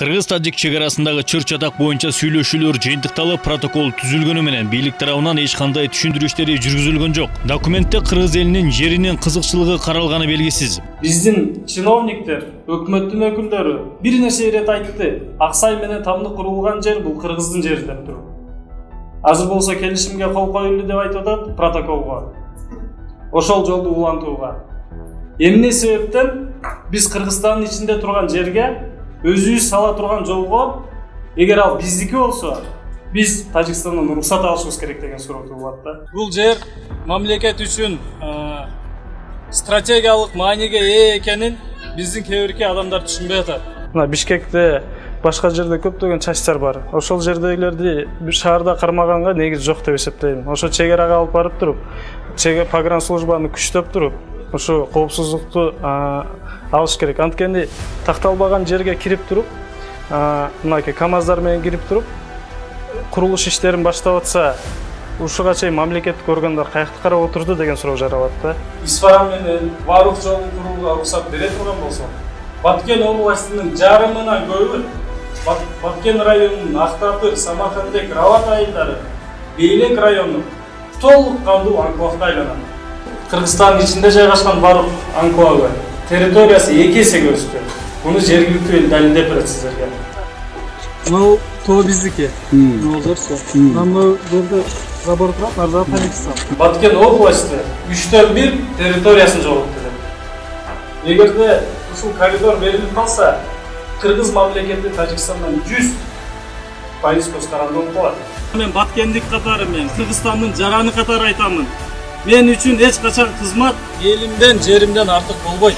Кыргыз-тажик чек арасындагы чыр-чатак боюнча сүйлөшүүлөр жыйынтыкталып, протокол түзүлгөнү менен бийлик тарабынан эч кандай түшүндүрүү иштери жүргүзүлгөн жок. Документте кыргыз элинин жеринин кызыкчылыгы каралганы белгисиз. Биздин чиновниктер, өкмөттүн өкүлдөрү бир нерсе ирет айтты. Аксай менен Тамдык курулган жер бул кыргыздын жери деп туруп. Азыр болсо келишимге кол коюлду деп айтып атат протоколго. Ошол жолду улантууга. Эмне себептен биз Кыргызстандын ичинде турган жерге өзүбүз сала турган жолго, эгер ал биздики болсо, биз Тажикстандан уруксат алышыбыз керек деген суроо туулат да. Бул жер мамлекет үчүн стратегиялык мааниге ээ экенин биздин кээ бирки адамдар түшүнбөй атат. Мына Бишкекте, башка жерде көптөгөн чачтар бар. Ошол жердегилерди шаарда кармаганга негиз жок деп эсептейм. Ошо чек арага алып барып туруп, погранслужбаны күчтөп туруп, ошо коопсуздукту алыш керек. Анткени такталбаган жерге кирип туруп, мынакей КАМАЗдар менен кирип туруп, курулуш иштерин баштап атса, ушуга чейин мамлекеттик органдар каякта карап отурду деген суроо жаралат да. Исфара менен баардык жолун курууга уруксат бере турган болсо, Баткен областынын жарымынан көбү, Баткен районунун Актатыр, Самаркандек, Рават айылдары, Бейлек району толук кандуу анклавга айланат. Кыргызстандын ичинде жайгашкан баардык анклавы территориясы 2 эсеге өстү. Буну жергиликтүү эл далилдеп берет сиздерге. Мына тоо биздики. Мына жерсе. Мына жерде забор турат, нарда Тажикстан. Баткен областы 3/1 территориясын жоготту деп. Эгерде ушул коридор берилип калса, Кыргыз мамлекети Тажикстандан 100% көз каранды болуп калат. Мен Баткендик катары мен Кыргызстандын жараны катары айтамын. Мен үчүн эч качан кызмат Элимден, жеримден артык болбойт.